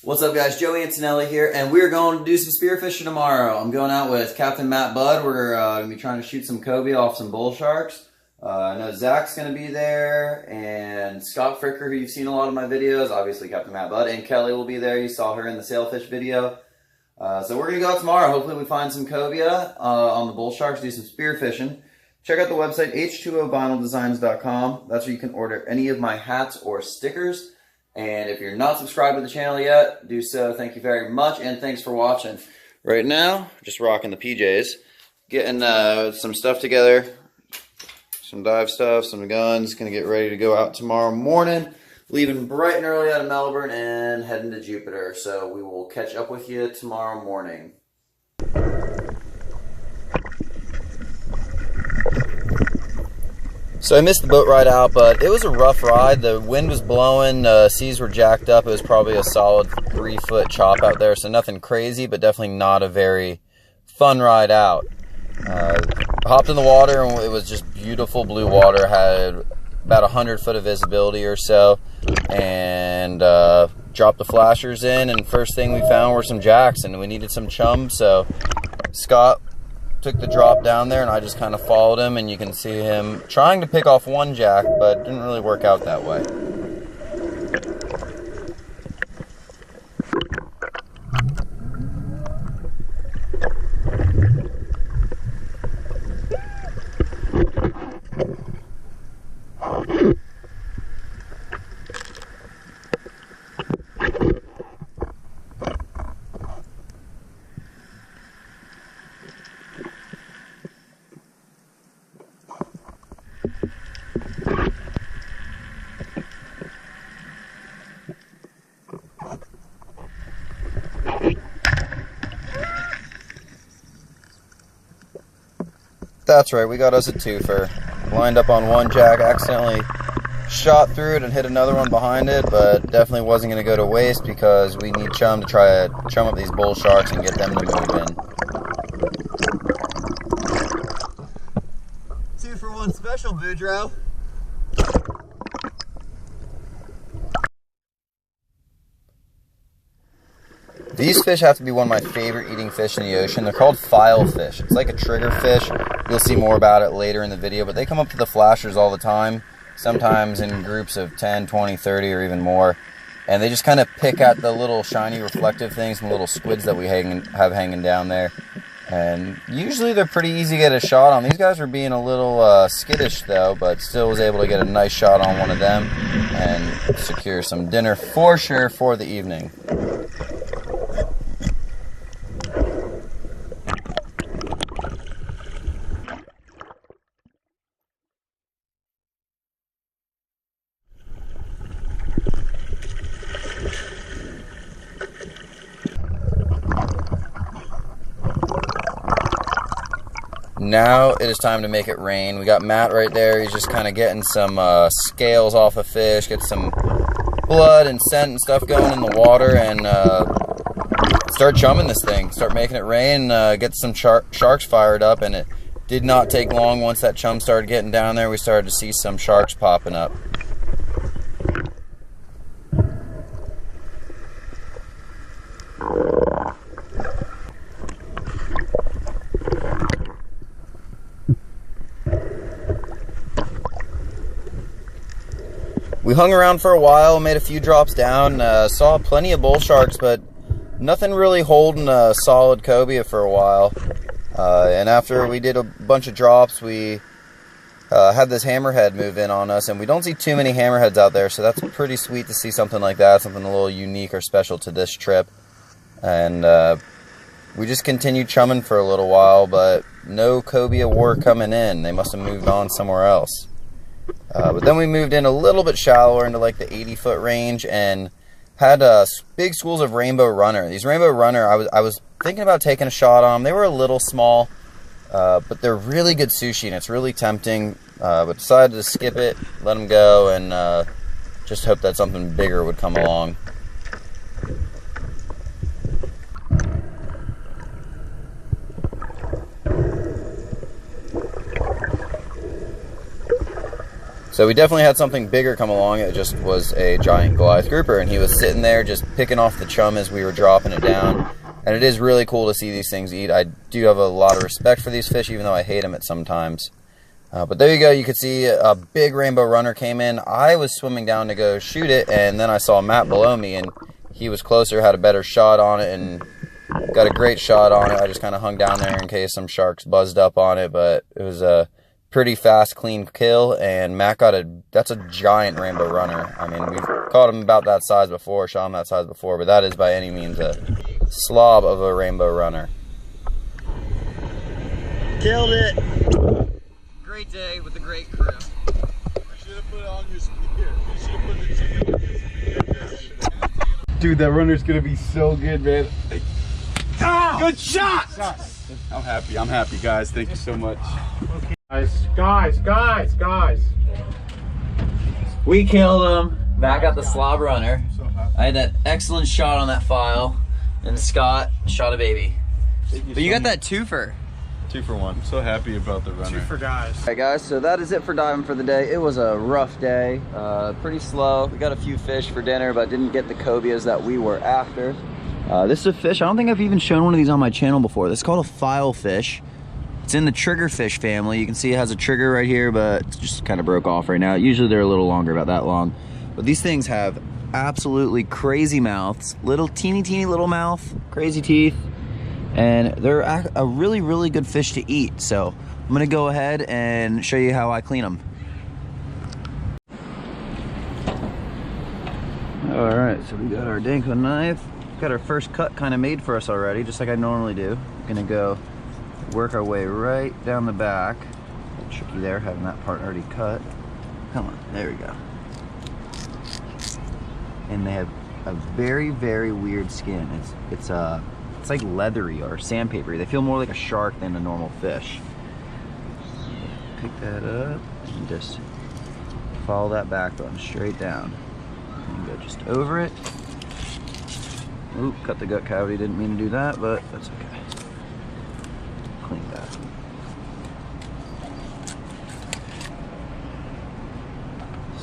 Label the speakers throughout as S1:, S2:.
S1: What's up guys, Joey Antonelli here, and we're going to do some spearfishing tomorrow. I'm going out with Captain Matt Budd. We're going to be trying to shoot some cobia off some bull sharks. I know Zach's going to be there, and Scott Fricker, who you've seen a lot of my videos, obviously Captain Matt Budd, and Kelly will be there. You saw her in the sailfish video. So we're going to go out tomorrow. Hopefully we find some cobia on the bull sharks, do some spearfishing. Check out the website, h2ovinyldesigns.com. That's where you can order any of my hats or stickers. And if you're not subscribed to the channel yet, do so. Thank you very much, and thanks for watching. Right now, just rocking the PJs. Getting some stuff together. Some dive stuff, some guns. Gonna get ready to go out tomorrow morning. Leaving bright and early out of Melbourne and heading to Jupiter. So we will catch up with you tomorrow morning. So I missed the boat ride out, but it was a rough ride. The wind was blowing, seas were jacked up. It was probably a solid 3-foot chop out there, so nothing crazy, but definitely not a very fun ride out. Hopped in the water, and it was just beautiful blue water. Had about 100 foot of visibility or so, and dropped the flashers in, and first thing we found were some jacks, and we needed some chum, so Scott took the drop down there, and I just kind of followed him, and you can see him trying to pick off one jack, but it didn't really work out that way. That's right, we got us a twofer. Lined up on one jack, accidentally shot through it and hit another one behind it, but definitely wasn't going to go to waste because we need chum to try to chum up these bull sharks and get them to move in. 2-for-1 special, Boudreaux. These fish have to be one of my favorite eating fish in the ocean. They're called filefish. It's like a trigger fish. You'll see more about it later in the video, but they come up to the flashers all the time, sometimes in groups of 10, 20, 30, or even more. And they just kind of pick at the little shiny reflective things and little squids that we have hanging down there. And usually they're pretty easy to get a shot on. These guys were being a little skittish though, but still was able to get a nice shot on one of them and secure some dinner for sure for the evening. Now it is time to make it rain. We got Matt right there. He's just kind of getting some scales off of fish, get some blood and scent and stuff going in the water, and start chumming this thing. Start making it rain, get some sharks fired up, and it did not take long. Once that chum started getting down there, we started to see some sharks popping up. We hung around for a while, made a few drops down, saw plenty of bull sharks, but nothing really holding a solid cobia for a while. And after we did a bunch of drops, we had this hammerhead move in on us, and we don't see too many hammerheads out there, so that's pretty sweet to see something like that, something a little unique or special to this trip. And we just continued chumming for a little while, but no cobia were coming in. They must have moved on somewhere else. But then we moved in a little bit shallower into like the 80-foot range and had big schools of rainbow runner. These rainbow runner, I was thinking about taking a shot on them. They were a little small, but they're really good sushi, and it's really tempting. But decided to skip it, let them go, and just hope that something bigger would come along. So we definitely had something bigger come along. It just was a giant Goliath grouper, and he was sitting there just picking off the chum as we were dropping it down. And it is really cool to see these things eat. I do have a lot of respect for these fish, even though I hate them at sometimes. But there you go. You could see a big rainbow runner came in. I was swimming down to go shoot it, and then I saw Matt below me, and he was closer, had a better shot on it, and got a great shot on it. I just kind of hung down there in case some sharks buzzed up on it, but it was a pretty fast, clean kill, and Matt got that's a giant rainbow runner. I mean, we've caught him about that size before, shot him that size before, but that is by any means a slob of a rainbow runner. Killed it. Great day with a great crew.
S2: I should have put it on your spear. You should have put the chicken on your spear. Dude, that runner's gonna be so good, man. Oh, good shot! I'm happy, guys. Thank you so much.
S3: Okay. Guys.
S4: We killed him. Matt got the slob runner. I had that excellent shot on that file, and Scott shot a baby. But you got that twofer.
S2: 2 for 1. I'm so happy about the runner.
S3: 2 for guys.
S1: Alright guys, so that is it for diving for the day. It was a rough day, pretty slow. We got a few fish for dinner, but didn't get the cobias that we were after. This is a fish, I don't think I've even shown one of these on my channel before. This is called a file fish. It's in the triggerfish family. You can see it has a trigger right here, but it just kind of broke off right now. Usually they're a little longer, about that long. But these things have absolutely crazy mouths. Little teeny little mouth, crazy teeth. And they're a really, really good fish to eat. So I'm gonna go ahead and show you how I clean them. All right, so we got our Danko knife. Got our first cut kind of made for us already, just like I normally do. Gonna go work our way right down the back. A little tricky there, having that part already cut. Come on, there we go. And they have a very, very weird skin. It's like leathery or sandpapery. They feel more like a shark than a normal fish. Pick that up and just follow that backbone straight down. And go just over it. Oop, cut the gut cavity. Didn't mean to do that, but that's okay. Clean that.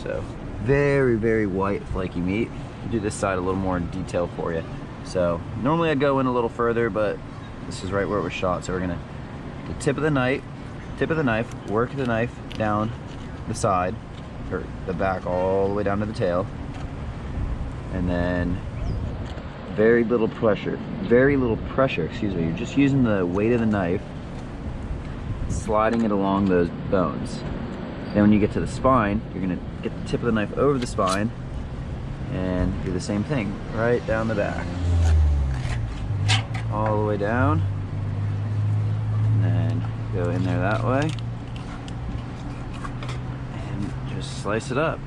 S1: So, very, very white, flaky meat. I'll do this side a little more in detail for you. So normally I'd go in a little further, but this is right where it was shot. So we're gonna the tip of the knife, work the knife down the side, or the back all the way down to the tail, and then very little pressure, excuse me. You're just using the weight of the knife, sliding it along those bones. Then when you get to the spine, you're gonna get the tip of the knife over the spine and do the same thing right down the back. All the way down, and then go in there that way and just slice it up.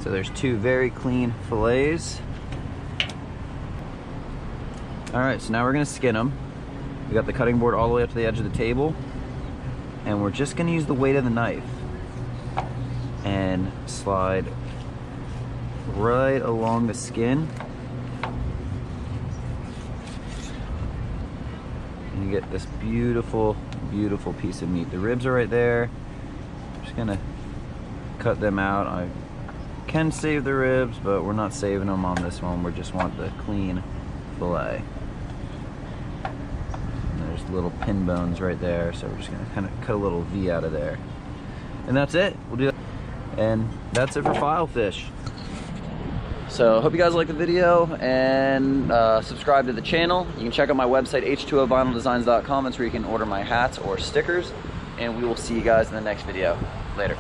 S1: So there's 2 very clean fillets. All right, so now we're gonna skin them. We got the cutting board all the way up to the edge of the table, and we're just gonna use the weight of the knife and slide right along the skin. And you get this beautiful, beautiful piece of meat. The ribs are right there. I'm just gonna cut them out. I can save the ribs, but we're not saving them on this one. We just want the clean fillet. And there's little pin bones right there, so we're just gonna kind of cut a little V out of there. And that's it. We'll do that. And that's it for file fish. So hope you guys like the video, and subscribe to the channel. You can check out my website, h2ovinyldesigns.com. That's where you can order my hats or stickers. And we will see you guys in the next video. Later.